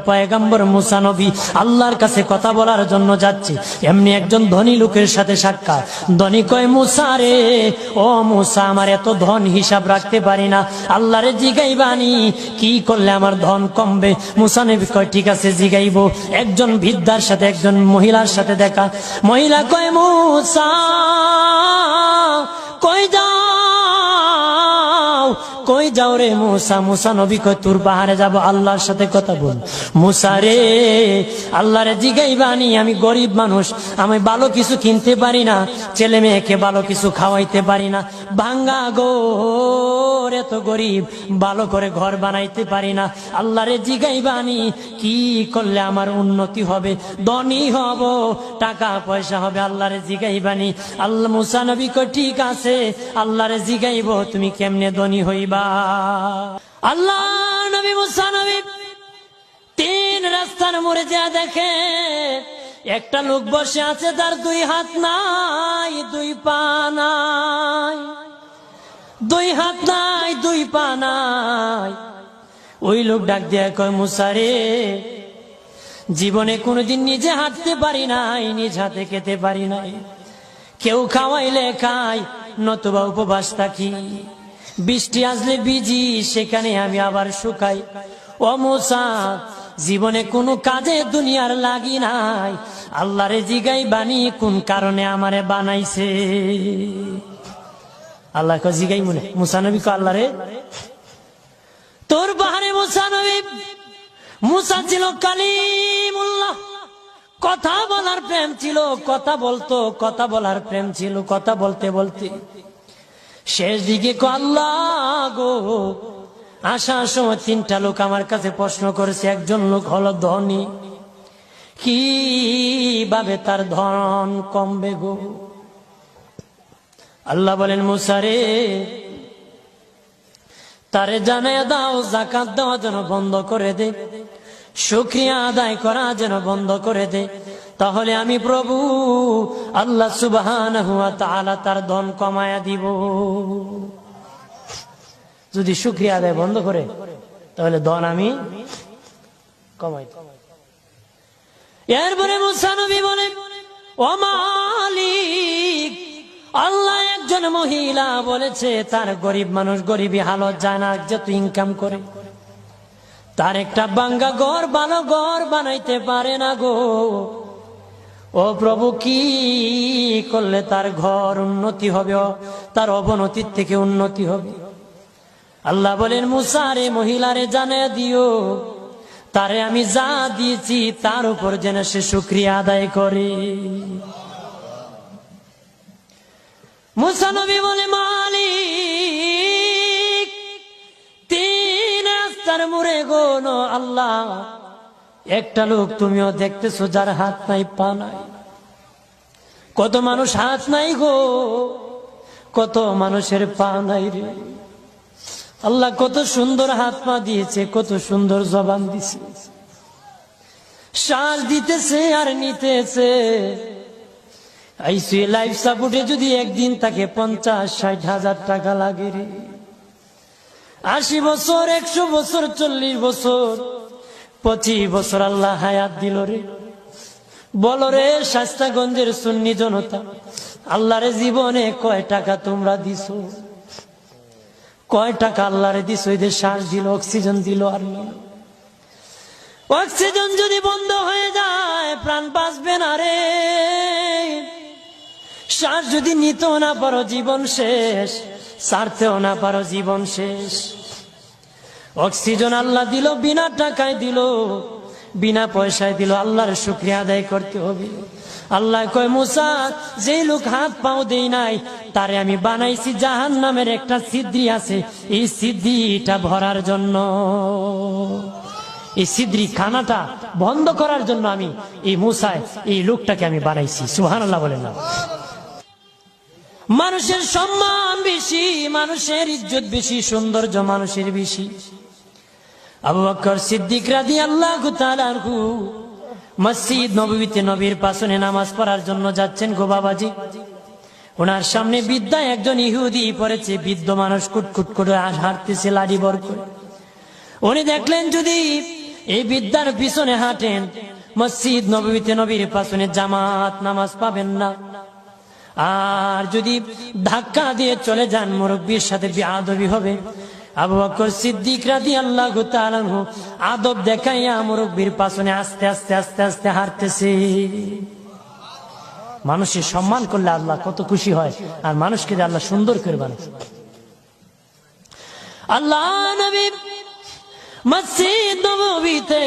পয়গম্বর মুসা নবী আল্লাহর কাছে কথা বলার জন্য যাচ্ছে, এমনি একজন ধনী লোকের সাথে সাক্ষাৎ। ধনী কয়, মুসা রে, ও মুসা, আমার এত ধন হিসাব রাখতে পারি না, আল্লাহরে জিগাইবানি কি করলে আমার ধন কমবে? মুসা নবী কয়, ঠিক আছে জিগাইব। একজন বৃদ্ধার সাথে একজন মহিলার সাথে দেখা। মহিলা কয়, মুসা কই যাও, কই যাও রে মুসা? মুসা নবী কয়, তোর পাহাড়ে যাব, আল্লাহর সাথে কথা বল। মুসা রে, আল্লাহরে জিগাইবানি, আমি গরিব মানুষ, আমি ভালো কিছু কিনতে পারি না, ছেলে মেয়েকে ভালো কিছু খাওয়াইতে পারি না, ভাঙ্গা গোর, এত গরিব, ভালো করে ঘর বানাইতে পারি না, আল্লাহরে জিগাইবানি কি করলে আমার উন্নতি হবে, ধনী হব, টাকা পয়সা হবে, আল্লাহরে জিগাইবানি। আল্লাহ মুসা নবী কয়, ঠিক আছে, আল্লাহরে জিগাইব, তুমি কেমনে ধনী হইবা? আল্লাহ নবী মুসা নবী তিন রাস্তার মোড়ে যা দেখে একটা লোক বসে আছে, তার দুই হাত নাই, দুই পা নাই, দুই হাত নাই, দুই পা নাই। ওই লোক ডাক দিয়া কয়, মুসা রে, জীবনে কোনোদিন নিজে হাঁটতে পারি নাই, নিজ হাতে খেতে পারি নাই, কেউ খাওয়াইলে খাই, নতুবা উপবাস থাকি, বৃষ্টি আসলে ভিজি, সেখানে আমি আবার শুকাই। ও মুসা, জীবনে কোনো কাজে দুনিয়ার লাগি নাই, আল্লাহরে জিগাইবানি কোন কারণে আমারে বানাইছে? আল্লাহ কয়, জিগাই মনে। মুসা নবী কয়, আল্লাহরে তোর পাহাড়ে মুসা নবী, মুসা ছিল কালিমুল্লাহ, কথা বলার প্রেম ছিল, কথা বলতো, কথা বলার প্রেম ছিল। কথা বলতে বলতে শেষ দিকে কয়, আল্লাহ গো, আসার সময় তিনটা লোক আমার কাছে প্রশ্ন করেছে, একজন লোক হলো ধনী, কিভাবে তার ধন কমবে গো? আল্লাহ বলেন, মুসা রে, তারে জানায়া দাও যাকাত দেওয়া যেন বন্ধ করে দে, শুকরিয়া আদায় করা যেন বন্ধ করে দে, তাহলে আমি প্রভু আল্লাহ সুবহানাহু ওয়া তাআলা তার ধন কমায়া দিব। যদি শুকরিয়া আদায় বন্ধ করে, তাহলে ধন আমি কমাই। এরপরে মুসা নবী বলে, ও মালিক, আল্লাহ একজন মহিলা বলেছে তার গরিব মানুষ গরিবী হালত যায় না, যত ইনকাম করে তার একটা ভাঙ্গা ঘর, ভালো ঘর বানাইতে পারে না গো। ও প্রভু, কি করলে তার ঘর উন্নতি হবে, তার অবনতির থেকে উন্নতি হবে? আল্লাহ বলেন, মুসা রে, মহিলারে জানিয়ে দিও, তারে আমি যা দিয়েছি তার উপর যেন সে শুকরিয়া আদায় করে। মুসা নবী বলে, মালিক, তিন রাস্তার মোড়ে গো আল্লাহ, একটা লোক তুমিও দেখতেছো যার হাত নাই, পা নাই। কত মানুষ হাত নাই গো, কত মানুষের পা নাই রে। আল্লাহ কত সুন্দর হাত পা দিয়েছে, কত সুন্দর জবান দিছে, শ্বাস দিতেছে আর নিতেছে। আইসিইউ লাইফ সাপোর্টে যদি একদিন তাকে 50-60 হাজার টাকা লাগে রে। 80 বছর, 100 বছর, 40 বছর, 25 বছর আল্লাহ হায়াত দিল রে। বলো রে শাস্তাগঞ্জের সুন্নি জনতা, আল্লাহরে জীবনে কয় টাকা তোমরা দিছো? কয় টাকা আল্লাহরে দিছো? এদের শ্বাস দিল, অক্সিজেন দিল আর নিল। অক্সিজেন যদি বন্ধ হয়ে যায় প্রাণ বাঁচবে না রে। শ্বাস যদি নিতেও না পারো জীবন শেষ, ছাড়তেও না পারো জীবন শেষ। অক্সিজেন আল্লাহ দিল, বিনা টাকায় দিল, বিনা পয়সায় দিল, আল্লাহর শুকরিয়া আদায় করতে হবে। আল্লাহ কয়, মুসা, যে লোক হাত পাও দেই নাই তারে আমি বানাইছি জাহান্নামের একটা ছিদ্রি আছে, এই ছিদ্রিটা ভরার জন্য, এই ছিদ্রি খানাটা বন্ধ করার জন্য আমি এই মুসায় এই লোকটাকে আমি বানাইছি। সুবহানাল্লাহ বলেন না? মানুষের সম্মান বেশি, মানুষের ইজ্জত বেশি, সৌন্দর্য মানুষের বেশি। আবু বকর সিদ্দিক রাদিয়াল্লাহু তাআলা আনহু মসজিদ নববীতে নবীর পাশে নামাজ পড়ার জন্য যাচ্ছেন গো বাবাজি। ওনার সামনে বৃদ্ধা একজন ইহুদি পড়েছে, বৃদ্ধ মানুষ কুটকুট করে হাঁটতেছে লাঠি বর করে। উনি দেখলেন যদি এই বিদ্যার পিছনে হাঁটেন, মসজিদ নববীতে নবীর পাশনে জামাত নামাজ পাবেন না। আর যদি ধাক্কা দিয়ে চলে যান মুরব্বীর সাথে বেয়াদবি হবে। আবু বকর সিদ্দিক রাদিয়াল্লাহু তাআলা আনহু আদব দেখাইয়া মুরব্বীর পাশনে আস্তে আস্তে আস্তে আস্তে হাঁটতেছে। মানুষের সম্মান করলে আল্লাহ কত খুশি হয়, আর মানুষকে যে আল্লাহ সুন্দর করে বানায়। আল্লাহ নবী মসজিদ নববীতে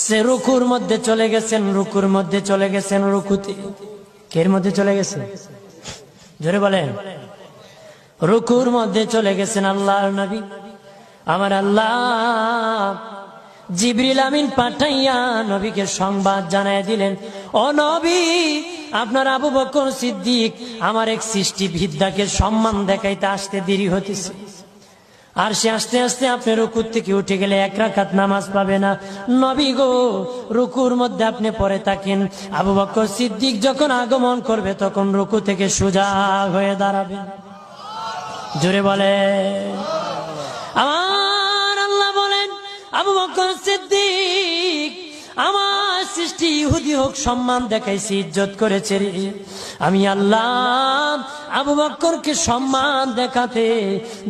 সে রুকুর মধ্যে চলে গেছেন, রুকুর মধ্যে চলে গেছেন, রুকুতে কের মধ্যে চলে গেছে, জোরে বলেন, রুকুর মধ্যে চলে গেছেন আল্লাহর নবী। আমার আল্লাহ জিবরিল আমিন পাঠাইয়া নবীকে সংবাদ জানায় দিলেন, ও নবী, আপনার আবু বকর সিদ্দিক আমার এক সৃষ্টি বিদ্যাকে সম্মান দেখাইতে আসতে দেরি হতেছে, আর সে আস্তে আস্তে আপনি রুকুর থেকে উঠে গেলে 1 রাকাত নামাজ পাবে না। নবী গো, রুকুর মধ্যে আপনি পড়ে থাকেন, আবু বকর সিদ্দিক যখন আগমন করবে তখন রুকু থেকে সোজা হয়ে দাঁড়াবে। জোরে বলে আমার আল্লাহ বলেন, আবু বকর সিদ্দিক আমার সৃষ্টি ইহুদি হোক সম্মান দেখাইছি, ইজ্জত করেছে রে, আমি আল্লাহ আবু বকরকে সম্মান দেখাতে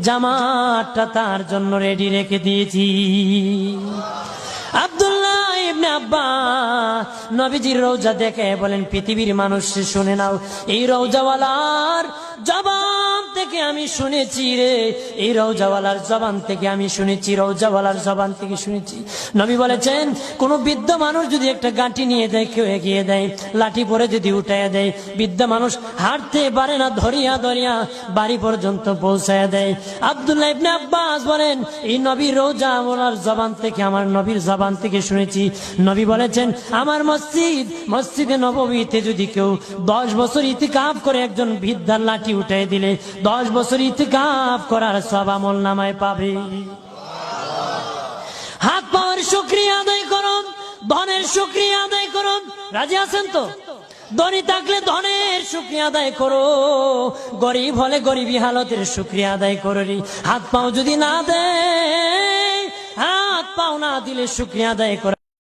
জামাতটা তার জন্য রেডি রেখে দিয়েছি। আব্দুল্লাহ ইবনে আব্বাস নবীজির রওজা দেখে বলেন, পৃথিবীর মানুষ শুনে নাও, এই রওজাওয়ালার জবান থেকে আমি শুনেছি রে, এই রওজাওয়ালার জবান থেকে আমি শুনেছি, রওজাওয়ালার জবান থেকে শুনেছি। নবী বলেছেন, কোন বৃদ্ধ মানুষ যদি একটা গাঁটি নিয়ে দেয়, কেউ এগিয়ে দেয়, লাঠি পরে যদি উঠাইয়া দেয়, বৃদ্ধ মানুষ হাঁটতে পারে না, ধরিয়া ধরিয়া বাড়ি পর্যন্ত পৌঁছায় দেয়। আব্দুল্লাহ ইবনে আব্বাস বলেন, এই নবীর রওজাওয়ালার জবান থেকে, আমার নবীর জবান থেকে শুনেছি। নবী বলেছেন, আমার মসজিদে নববীতে যদি কেউ 10 বছর ইতিকাফ করে একজন বৃদ্ধার লাঠি উঠাই দিলে 10 বছর ইতিকাফ করার সওয়াব আমলনামায় পাবে। হাত পাওয়ার শুকরিয়া আদায় করুন, ধনের শুকরিয়া আদায় করুন। রাজি আছেন তো? ধনী থাকলে ধনের শুকরিয়া আদায় করো, গরিব হলে গরিবী হালতের শুকরিয়া আদায় করো। হাত পাও যদি না দেয়, হাত পাও না দিলে শুকরিয়া আদায় করো।